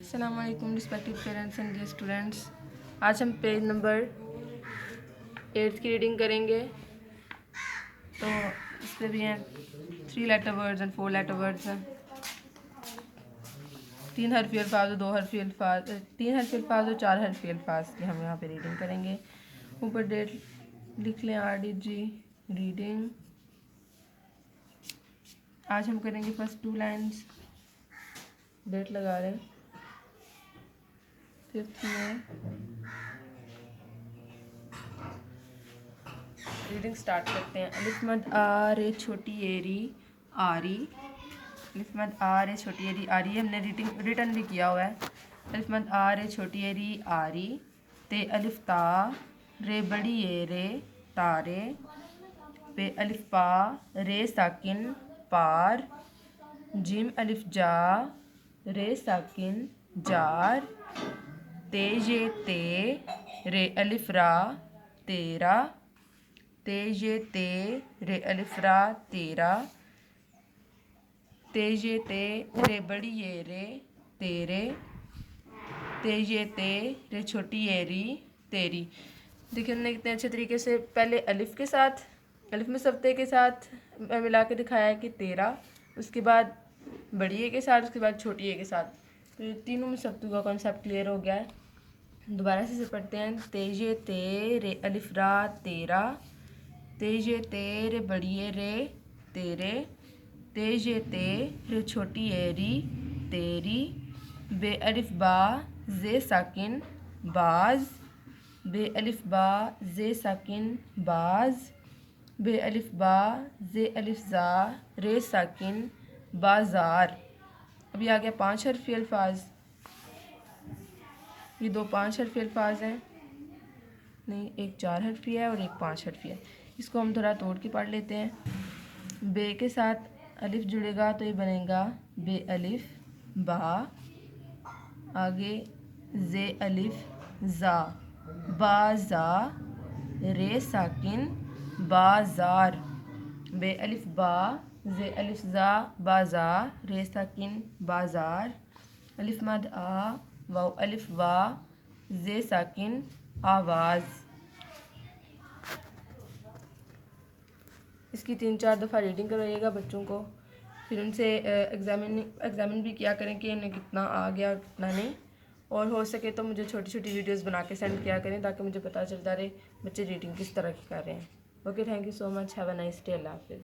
अस्सलामुअलैकुम respected parents and dear students. आज हम पेज नंबर 8 की रीडिंग करेंगे। तो इस पर भी हैं 3 letter words and 4 letter words हैं। 3 हरफी अल्फाज और 2 हरफी अल्फाज, 3 हरफी अल्फाज और 4 हरफी अल्फाज की हम यहाँ पे रीडिंग करेंगे। ऊपर डेट लिख लें RDG रीडिंग। आज हम करेंगे फर्स्ट 2 लाइन्स, डेट लगा रहे हैं 5th में। रीडिंग स्टार्ट करते हैं। अलिफ मद आ रे छोटी एरी आरी। अलिफ मद आ रे छोटी एरी आरी हमने रिटर्न भी किया हुआ है। अलिफ मद आ रे छोटी एरी आरी ते अलिफ ता रे बड़ी ए रे तारे पे अलिफ पा रे साकिन पार जिम अलिफ जा रे साकिन जार ते ये ते रे अलिफ रा तेरा ते ये ते रे अलिफ रा तेरा ते ये ते रे बड़ी ये रे तेरे ते ये ते रे छोटी ये री तेरी। देखिए हमने कितने अच्छे तरीके से पहले अलिफ के साथ, अलिफ में सफ्ते के साथ मिला के दिखाया है कि तेरा, उसके बाद बड़ी ए के साथ, उसके बाद छोटी ए के साथ। तो ये तीनों में सफ्तों का कॉन्सेप्ट क्लियर हो गया है। दोबारा से पढ़ते हैं। तेजे ते रे अलिफ रा तेरा तेजे ते रे बड़ी ए रे तेरे तेजे ते रे छोटी ए री तेरी बे अलिफ बा जे साकिन बाज बे अलिफ बा जे साकिन बाज बे अलिफ बा जे अलिफ जा रे साकिन बाजार। अभी आ गया 5 हरफी अल्फाज। ये 2 5 हरफी अल्फाज हैं, नहीं एक 4 हरफी है और एक 5 हरफी है। इसको हम थोड़ा तोड़ के पढ़ लेते हैं। बे के साथ अलिफ जुड़ेगा तो ये बनेगा बे अलिफ बा, आगे जे अलिफ जा बाजा रे साकिन बाजार बे अलिफ बा जे अलिफ जा बाजार रे साकिन बाजार अलिफ मद आ वाव अलिफ वा जे साकिन आवाज़। इसकी 3-4 दफ़ा रीडिंग करवाइएगा बच्चों को, फिर उनसे एग्ज़ामिन भी किया करें कि इन्हें कितना आ गया कितना नहीं। और हो सके तो मुझे छोटी छोटी वीडियोस बना के सेंड किया करें ताकि मुझे पता चलता रहे बच्चे रीडिंग किस तरह की कर रहे हैं। Okay, thank you so much, have a nice day, अल्लाह हाफ़िज़।